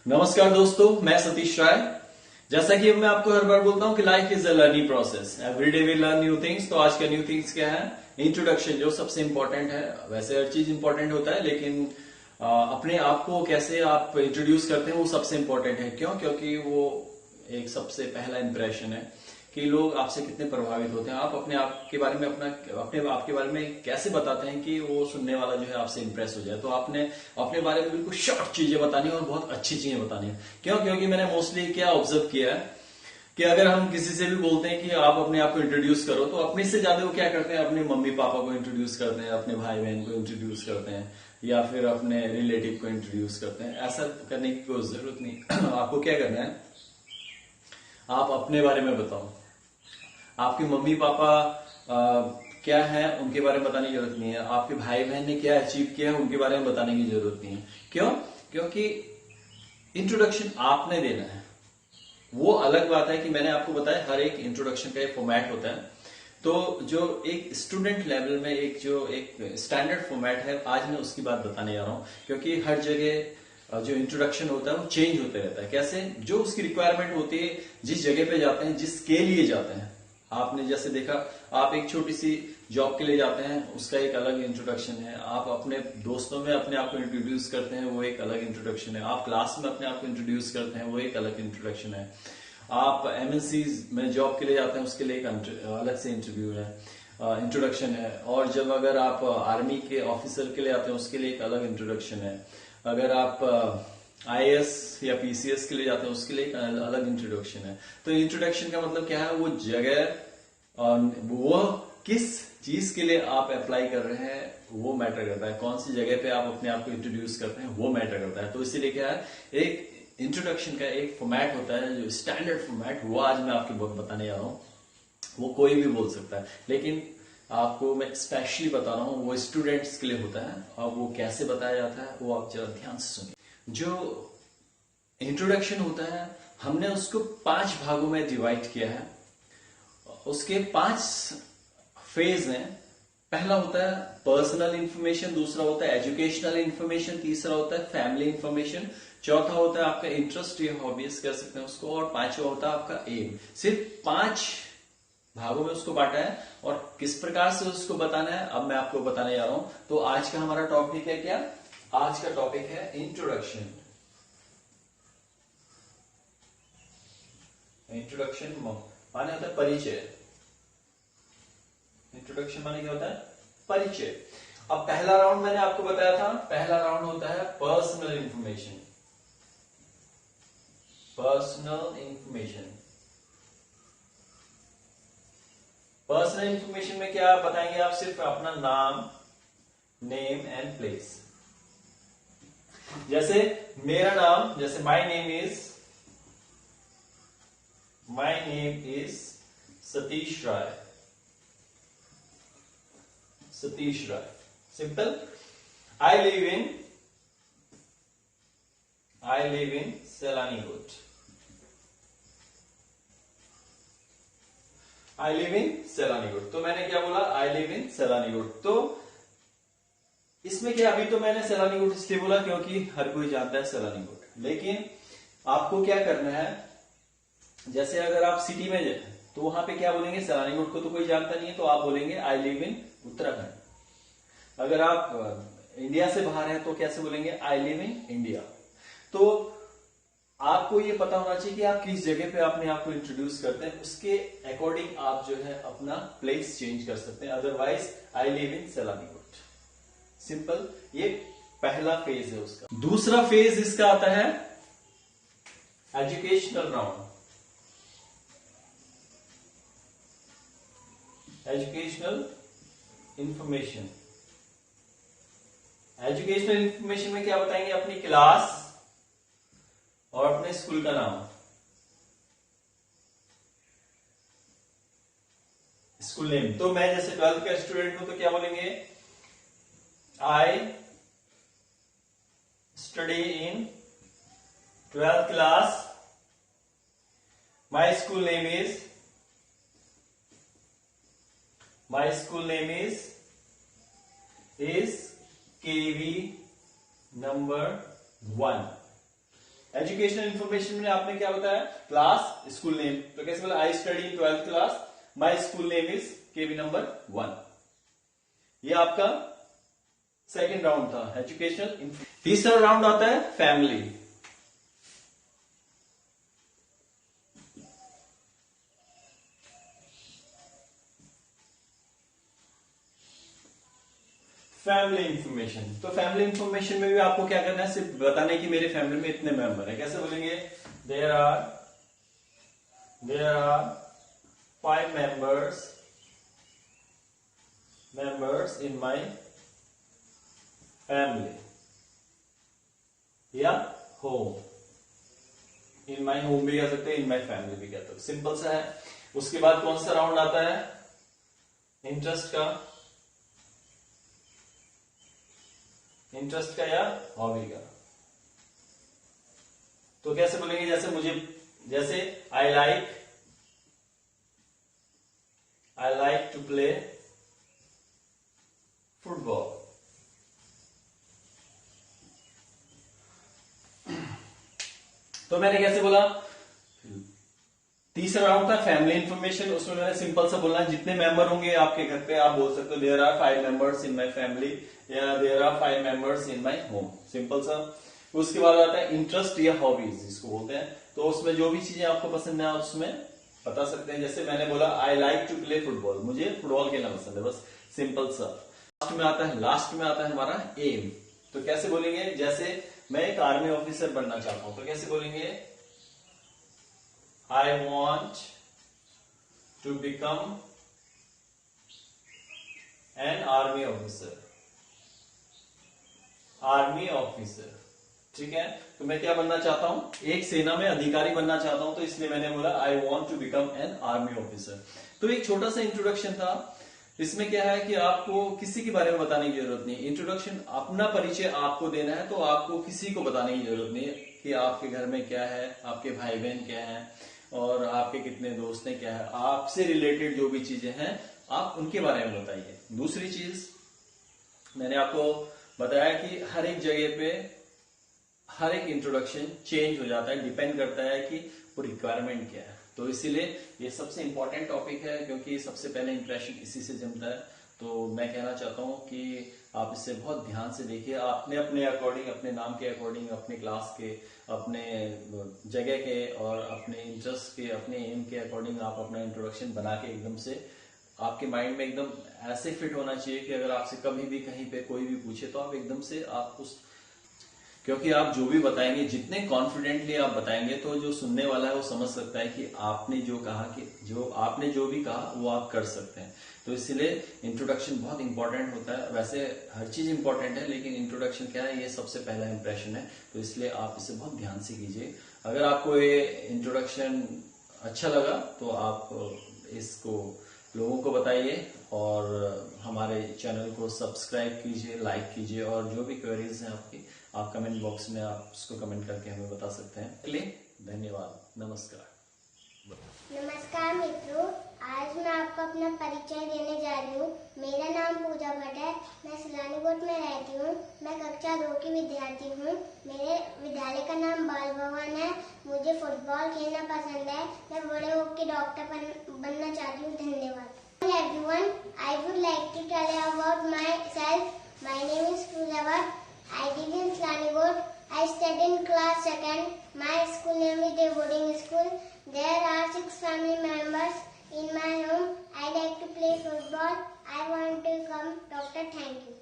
नमस्कार दोस्तों, मैं सतीश राय। जैसा कि मैं आपको हर बार बोलता हूं कि life is a learning process, every day we learn new things. तो आज का न्यू थिंग्स क्या है? इंट्रोडक्शन, जो सबसे इंपॉर्टेंट है। वैसे हर चीज इंपॉर्टेंट होता है, लेकिन अपने आप को कैसे आप इंट्रोड्यूस करते हैं वो सबसे इंपॉर्टेंट है। क्यों? क्योंकि वो एक सबसे पहला इंप्रेशन है कि लोग आपसे कितने प्रभावित होते हैं। आप अपने आप के बारे में अपने आप के बारे में कैसे बताते हैं कि वो सुनने वाला जो है आपसे इंप्रेस हो जाए। तो आपने अपने बारे में बिल्कुल शॉर्ट चीजें बतानी है और बहुत अच्छी चीजें बतानी है। क्यों? क्योंकि मैंने मोस्टली क्या ऑब्जर्व किया है कि अगर हम किसी से भी बोलते हैं कि आप अपने आप को इंट्रोड्यूस करो, तो अपने से ज्यादा वो क्या करते हैं, अपने मम्मी पापा को इंट्रोड्यूस करते हैं, अपने भाई बहन को इंट्रोड्यूस करते हैं, या फिर अपने रिलेटिव को इंट्रोड्यूस करते हैं। ऐसा करने की कोई जरूरत नहीं। आपको क्या करना है, आप अपने बारे में बताओ। आपके मम्मी पापा क्या है उनके बारे में बताने की जरूरत नहीं है। आपके भाई बहन ने क्या अचीव किया है उनके बारे में बताने की जरूरत नहीं है। क्यों? क्योंकि इंट्रोडक्शन आपने देना है। वो अलग बात है कि मैंने आपको बताया हर एक इंट्रोडक्शन का एक फॉर्मेट होता है। तो जो एक स्टूडेंट लेवल में एक स्टैंडर्ड फॉर्मेट है, आज मैं उसकी बात बताने जा रहा हूं। क्योंकि हर जगह जो इंट्रोडक्शन होता है वो चेंज होते रहता है। कैसे? जो उसकी रिक्वायरमेंट होती है, जिस जगह पे जाते हैं, जिसके लिए जाते हैं। आपने जैसे देखा, आप एक छोटी सी जॉब के लिए जाते हैं, उसका एक अलग इंट्रोडक्शन है। आप अपने दोस्तों में अपने आप को इंट्रोड्यूस करते हैं, वो एक अलग इंट्रोडक्शन है। आप क्लास में अपने आप को इंट्रोड्यूस करते हैं, वो एक अलग इंट्रोडक्शन है। आप एमएनसी में जॉब के लिए जाते हैं, उसके लिए एक अलग से इंटरव्यू है, इंट्रोडक्शन है। और जब अगर आप आर्मी के ऑफिसर के लिए आते हैं, उसके लिए एक अलग इंट्रोडक्शन है। अगर आप आईएएस या पीसीएस के लिए जाते हैं, उसके लिए एक अलग इंट्रोडक्शन है। तो इंट्रोडक्शन का मतलब क्या है? वो जगह और वो किस चीज के लिए आप अप्लाई कर रहे हैं वो मैटर करता है। कौन सी जगह पे आप अपने आप को इंट्रोड्यूस करते हैं वो मैटर करता है। तो इसीलिए क्या है, एक इंट्रोडक्शन का एक फॉर्मेट होता है, जो स्टैंडर्ड फॉर्मेट, वो आज मैं आपको बताने जा रहा हूं। वो कोई भी बोल सकता है, लेकिन आपको मैं स्पेशली बता रहा हूं, वो स्टूडेंट्स के लिए होता है। और वो कैसे बताया जाता है वो आप जरा ध्यान से सुनिए। जो इंट्रोडक्शन होता है, हमने उसको 5 भागों में डिवाइड किया है। उसके 5 फेज हैं। पहला होता है पर्सनल इंफॉर्मेशन, दूसरा होता है एजुकेशनल इंफॉर्मेशन, तीसरा होता है फैमिली इंफॉर्मेशन, चौथा होता है आपका इंटरेस्ट या हॉबीज कह सकते हैं उसको, और पांचवा होता है आपका एम। सिर्फ 5 भागों में उसको बांटा है। और किस प्रकार से उसको बताना है अब मैं आपको बताने जा रहा हूं। तो आज का हमारा टॉपिक है क्या? आज का टॉपिक है इंट्रोडक्शन। इंट्रोडक्शन माने होता है परिचय। इंट्रोडक्शन माने क्या होता है? परिचय। अब पहला राउंड मैंने आपको बताया था, पहला राउंड होता है personal information. Personal information. Personal information में क्या बताएंगे आप? सिर्फ अपना नाम, नेम एंड प्लेस। जैसे मेरा नाम, जैसे my name is Satish Rai. Satish Rai, simple. I live in Selanigut. I live in Selanigut. तो मैंने क्या बोला? I live in Selanigut. तो इसमें क्या, अभी तो मैंने सेलानीगुट इसलिए बोला क्योंकि हर कोई जानता है सेलानीगुट। लेकिन आपको क्या करना है, जैसे अगर आप सिटी में जाए तो वहां पे क्या बोलेंगे? सेलानीगुट को तो कोई जानता नहीं है, तो आप बोलेंगे आई लिव इन उत्तराखंड। अगर आप इंडिया से बाहर हैं तो कैसे बोलेंगे? आई लिव इन इंडिया। तो आपको ये पता होना चाहिए कि आप किस जगह पे अपने आप को इंट्रोड्यूस करते हैं, उसके अकॉर्डिंग आप जो है अपना प्लेस चेंज कर सकते हैं। Otherwise I live in Selanigut, simple. ये पहला फेज है उसका। दूसरा फेज इसका आता है educational round. Educational information. Educational information में क्या बताएंगे? अपनी क्लास और अपने स्कूल का नाम। School name. तो मैं जैसे 12th का स्टूडेंट हूं तो क्या बोलेंगे? I study in 12th class. My school name is KV number 1। Educational information में आपने क्या बताया, क्लास, स्कूल नेम। तो कैसे बोला, I study 12th class, my school name is KB number 1। ये आपका सेकेंड राउंड था एजुकेशनल। तीसरा राउंड आता है फैमिली। Family information. तो फैमिली इंफॉर्मेशन में भी आपको क्या करना है, सिर्फ बताना है कि मेरे फैमिली में इतने मेंबर है। कैसे बोलेंगे, there are 5 members in my family, या होम। इन माई होम भी कह सकते हैं, इन माई फैमिली भी कहते हो, सिंपल सा है। उसके बाद कौन सा राउंड आता है, इंटरेस्ट का या हॉबी का। तो कैसे बोलेंगे, जैसे I like to play football. तो मैंने कैसे बोला, तीसरा राउंड था फैमिली इंफॉर्मेशन। उसमें मैंने सिंपल सा बोलना है, जितने मेंबर होंगे आपके घर पे आप बोल सकते हो there are 5 members in my family, या there are 5 members in my home, simple सा। उसके बाद आता है इंटरेस्ट या हॉबीज जिसको बोलते हैं। तो उसमें जो भी चीजें आपको पसंद है आप उसमें बता सकते हैं। जैसे मैंने बोला I like to play football, मुझे फुटबॉल खेलना पसंद है, बस सिंपल सा। लास्ट में आता है हमारा एम। तो कैसे बोलेंगे, जैसे मैं एक आर्मी ऑफिसर बनना चाहता हूं, तो कैसे बोलेंगे, I want to become an army officer। ठीक है। तो मैं क्या बनना चाहता हूं, एक सेना में अधिकारी बनना चाहता हूं, तो इसलिए मैंने बोला I want to become an army officer. तो एक छोटा सा इंट्रोडक्शन था। इसमें क्या है कि आपको किसी के बारे में बताने की जरूरत नहीं। इंट्रोडक्शन, अपना परिचय आपको देना है, तो आपको किसी को बताने की जरूरत नहीं है कि आपके घर में क्या है, आपके भाई बहन क्या है, और आपके कितने दोस्त हैं, क्या है। आपसे रिलेटेड जो भी चीजें हैं आप उनके बारे में बताइए। दूसरी चीज मैंने आपको बताया कि हर एक जगह पे हर एक इंट्रोडक्शन चेंज हो जाता है, डिपेंड करता है कि वो रिक्वायरमेंट क्या है। तो इसीलिए ये सबसे इंपॉर्टेंट टॉपिक है, क्योंकि सबसे पहले इंप्रेशन इसी से जमता है। तो मैं कहना चाहता हूं कि आप इसे बहुत ध्यान से देखिए, आपने अपने अकॉर्डिंग, अपने नाम के अकॉर्डिंग, अपने क्लास के, अपने जगह के और अपने इंटरेस्ट के, अपने एम के अकॉर्डिंग आप अपना इंट्रोडक्शन बना के एकदम से आपके माइंड में एकदम ऐसे फिट होना चाहिए कि अगर आपसे कभी भी कहीं पे कोई भी पूछे तो आप एकदम से आप उस, क्योंकि आप जो भी बताएंगे, जितने कॉन्फिडेंटली आप बताएंगे, तो जो सुनने वाला है वो समझ सकता है कि आपने जो कहा, कि जो आपने जो भी कहा वो आप कर सकते हैं। तो इसलिए इंट्रोडक्शन बहुत इंपॉर्टेंट होता है। वैसे हर चीज इंपॉर्टेंट है, लेकिन इंट्रोडक्शन क्या है, ये सबसे पहला इंप्रेशन है। तो इसलिए आप इसे बहुत ध्यान से कीजिए। अगर आपको ये इंट्रोडक्शन अच्छा लगा तो आप इसको लोगों को बताइए, और हमारे चैनल को सब्सक्राइब कीजिए, लाइक कीजिए, और जो भी क्वेरीज हैं आपकी, आप कमेंट बॉक्स में आप उसको कमेंट करके हमें बता सकते हैं। चलिए, धन्यवाद, नमस्कार। नमस्कार मित्रों, आज मैं आपको अपना परिचय देने जा रही हूँ। मेरा नाम पूजा भट्ट है, मैं सलानीकोट में रहती हूँ। मैं कक्षा 2 की विद्यार्थी हूँ। मेरे विद्यालय का नाम बाल भवन है। मुझे फुटबॉल खेलना पसंद है। मैं बड़े होकर के डॉक्टर बनना चाहती हूँ। धन्यवाद। Hello everyone, I would like to tell you about myself. My name is Pooja Bhatt. I live in Slanigod. I study in class 2nd. My school name is Day Boarding School. There are 6 family members in my home. I like to play football. I want to become doctor. Thank you.